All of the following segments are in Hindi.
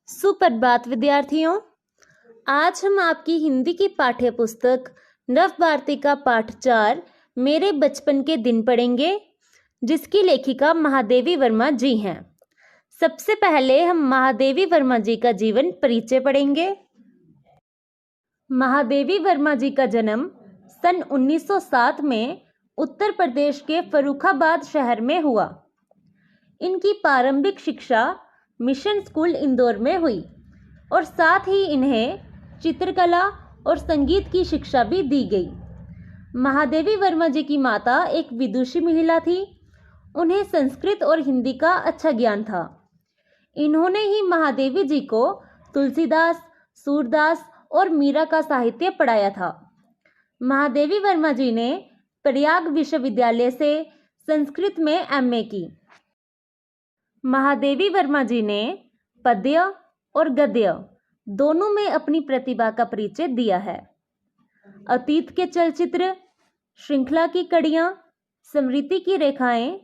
सुप्रभात विद्यार्थियों। आज हम आपकी हिंदी की पाठ्य पुस्तक नव भारती का पाठ 4 मेरे बचपन के दिन पढ़ेंगे, जिसकी लेखिका महादेवी वर्मा जी हैं। सबसे पहले हम महादेवी वर्मा जी का जीवन परिचय पढ़ेंगे। महादेवी वर्मा जी का जन्म सन 1907 में उत्तर प्रदेश के फर्रुखाबाद शहर में हुआ। इनकी प्रारंभिक शिक्षा मिशन स्कूल इंदौर में हुई और साथ ही इन्हें चित्रकला और संगीत की शिक्षा भी दी गई। महादेवी वर्मा जी की माता एक विदुषी महिला थी। उन्हें संस्कृत और हिंदी का अच्छा ज्ञान था। इन्होंने ही महादेवी जी को तुलसीदास, सूरदास और मीरा का साहित्य पढ़ाया था। महादेवी वर्मा जी ने प्रयाग विश्वविद्यालय से संस्कृत में एमए की। महादेवी वर्मा जी ने पद्य और गद्य दोनों में अपनी प्रतिभा का परिचय दिया है। अतीत के चलचित्र, श्रृंखला की कड़ियाँ, स्मृति की रेखाएं,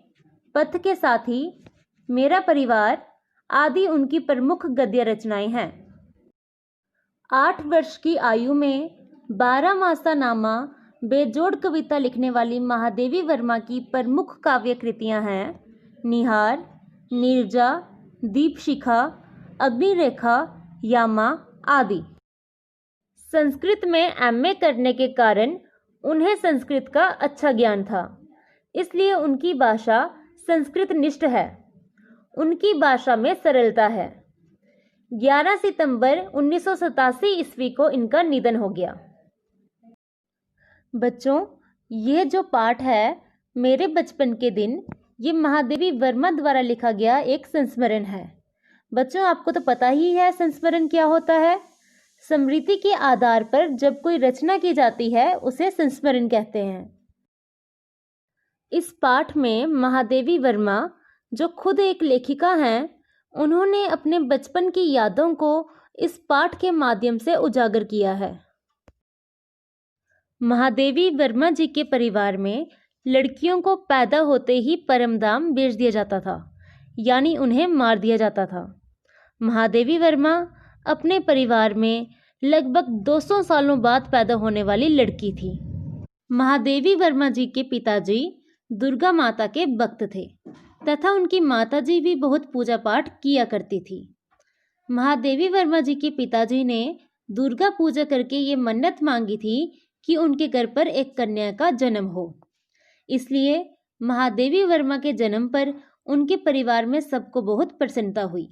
पथ के साथी, मेरा परिवार आदि उनकी प्रमुख गद्य रचनाएं हैं। 8 वर्ष की आयु में 12 मासा नामा बेजोड़ कविता लिखने वाली महादेवी वर्मा की प्रमुख काव्य कृतियां हैं निहार, नीरजा, दीपशिखा, अग्निरेखा, यामा आदि। संस्कृत में एमए करने के कारण उन्हें संस्कृत का अच्छा ज्ञान था, इसलिए उनकी भाषा संस्कृत निष्ठ है। उनकी भाषा में सरलता है। 11 सितंबर 1987 ईस्वी को इनका निधन हो गया। बच्चों, यह जो पाठ है मेरे बचपन के दिन, ये महादेवी वर्मा द्वारा लिखा गया एक संस्मरण है। बच्चों, आपको तो पता ही है संस्मरण क्या होता है। स्मृति के आधार पर जब कोई रचना की जाती है उसे संस्मरण कहते हैं। इस पाठ में महादेवी वर्मा, जो खुद एक लेखिका हैं, उन्होंने अपने बचपन की यादों को इस पाठ के माध्यम से उजागर किया है। महादेवी वर्मा जी के परिवार में लड़कियों को पैदा होते ही परमधाम भेज दिया जाता था, यानी उन्हें मार दिया जाता था। महादेवी वर्मा अपने परिवार में लगभग 200 सालों बाद पैदा होने वाली लड़की थी। महादेवी वर्मा जी के पिताजी दुर्गा माता के भक्त थे तथा उनकी माताजी भी बहुत पूजा पाठ किया करती थी। महादेवी वर्मा जी के पिताजी ने दुर्गा पूजा करके ये मन्नत मांगी थी कि उनके घर पर एक कन्या का जन्म हो। इसलिए महादेवी वर्मा के जन्म पर उनके परिवार में सबको बहुत प्रसन्नता हुई।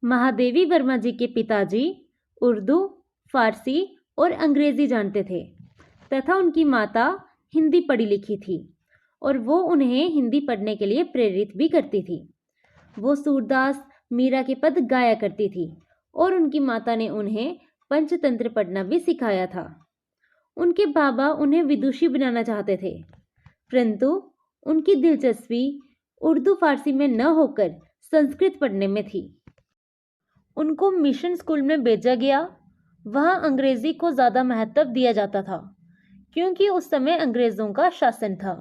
महादेवी वर्मा जी के पिताजी उर्दू, फारसी और अंग्रेजी जानते थे तथा उनकी माता हिंदी पढ़ी लिखी थी और वो उन्हें हिंदी पढ़ने के लिए प्रेरित भी करती थी। वो सूरदास, मीरा के पद गाया करती थी और उनकी माता ने उन्हें पंचतंत्र पढ़ना भी सिखाया था। उनके बाबा उन्हें विदुषी बनाना चाहते थे, परंतु उनकी दिलचस्पी उर्दू फारसी में न होकर संस्कृत पढ़ने में थी। उनको मिशन स्कूल में भेजा गया। वहाँ अंग्रेजी को ज़्यादा महत्व दिया जाता था क्योंकि उस समय अंग्रेज़ों का शासन था।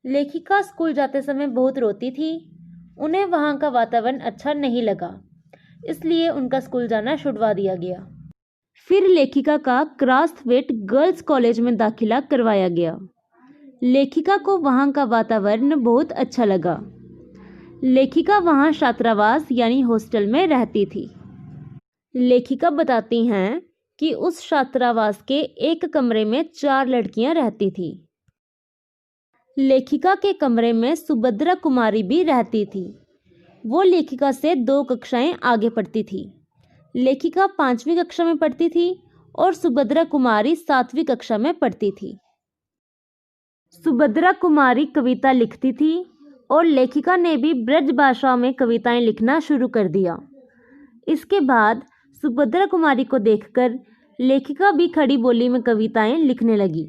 लेखिका स्कूल जाते समय बहुत रोती थी। उन्हें वहाँ का वातावरण अच्छा नहीं लगा, इसलिए उनका स्कूल जाना छुड़वा दिया गया। फिर लेखिका का क्रास्थवेट गर्ल्स कॉलेज में दाखिला करवाया गया। लेखिका को वहाँ का वातावरण बहुत अच्छा लगा। लेखिका वहाँ छात्रावास यानी हॉस्टल में रहती थी। लेखिका बताती हैं कि उस छात्रावास के एक कमरे में 4 लड़कियां रहती थी। लेखिका के कमरे में सुभद्रा कुमारी भी रहती थी। वो लेखिका से 2 कक्षाएं आगे पढ़ती थी। लेखिका 5वीं कक्षा में पढ़ती थी और सुभद्रा कुमारी 7वीं कक्षा में पढ़ती थी। सुभद्रा कुमारी कविता लिखती थी और लेखिका ने भी ब्रज भाषा में कविताएं लिखना शुरू कर दिया। इसके बाद सुभद्रा कुमारी को देखकर लेखिका भी खड़ी बोली में कविताएं लिखने लगी।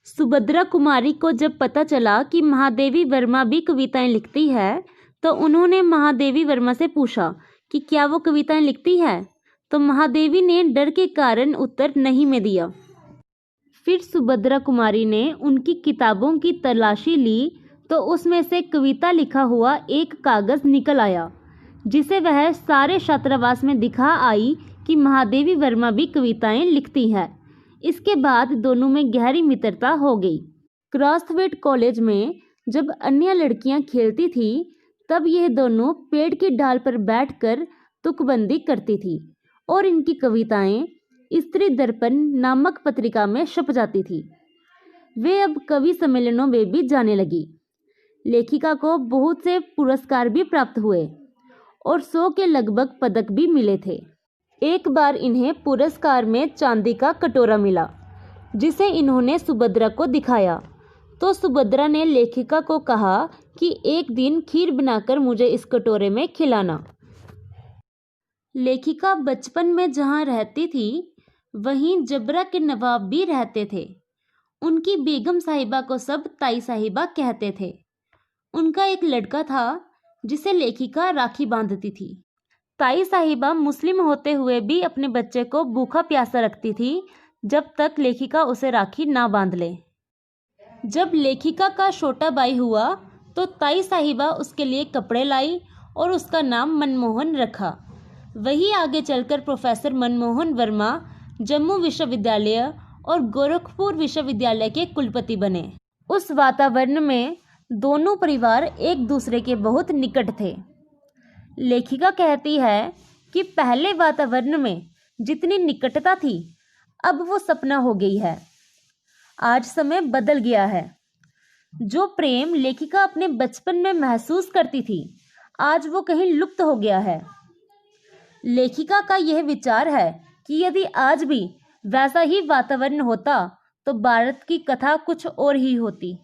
सुभद्रा कुमारी को जब पता चला कि महादेवी वर्मा भी कविताएं लिखती है, तो उन्होंने महादेवी वर्मा से पूछा कि क्या वो कविताएं लिखती है, तो महादेवी ने डर के कारण उत्तर नहीं में दिया। फिर सुभद्रा कुमारी ने उनकी किताबों की तलाशी ली तो उसमें से कविता लिखा हुआ एक कागज़ निकल आया, जिसे वह सारे छात्रावास में दिखा आई कि महादेवी वर्मा भी कविताएं लिखती है। इसके बाद दोनों में गहरी मित्रता हो गई। क्रॉसवेट कॉलेज में जब अन्य लड़कियां खेलती थी तब यह दोनों पेड़ की डाल पर बैठकर तुकबंदी करती थी और इनकी कविताएं स्त्री दर्पण नामक पत्रिका में छप जाती थी। वे अब कवि सम्मेलनों में भी जाने लगी। लेखिका को बहुत से पुरस्कार भी प्राप्त हुए और 100 के लगभग पदक भी मिले थे। एक बार इन्हें पुरस्कार में चांदी का कटोरा मिला जिसे इन्होंने सुभद्रा को दिखाया तो सुभद्रा ने लेखिका को कहा कि एक दिन खीर बनाकर मुझे इस कटोरे में खिलाना। लेखिका बचपन में जहाँ रहती थी वहीं जबरा के नवाब भी रहते थे। उनकी बेगम साहिबा को सब ताई साहिबा कहते थे। उनका एक लड़का था जिसे लेखिका राखी बांधती थी। ताई साहिबा मुस्लिम होते हुए भी अपने बच्चे को भूखा प्यासा रखती थी जब तक लेखिका उसे राखी ना बांध ले। जब लेखिका का छोटा भाई हुआ तो ताई साहिबा उसके लिए कपड़े लाई और उसका नाम मनमोहन रखा। वही आगे चलकर प्रोफेसर मनमोहन वर्मा जम्मू विश्वविद्यालय और गोरखपुर विश्वविद्यालय के कुलपति बने। उस वातावरण में दोनों परिवार एक दूसरे के बहुत निकट थे। लेखिका कहती है कि पहले वातावरण में जितनी निकटता थी अब वो सपना हो गई है। आज समय बदल गया है। जो प्रेम लेखिका अपने बचपन में महसूस करती थी आज वो कहीं लुप्त हो गया है। लेखिका का यह विचार है कि यदि आज भी वैसा ही वातावरण होता तो भारत की कथा कुछ और ही होती।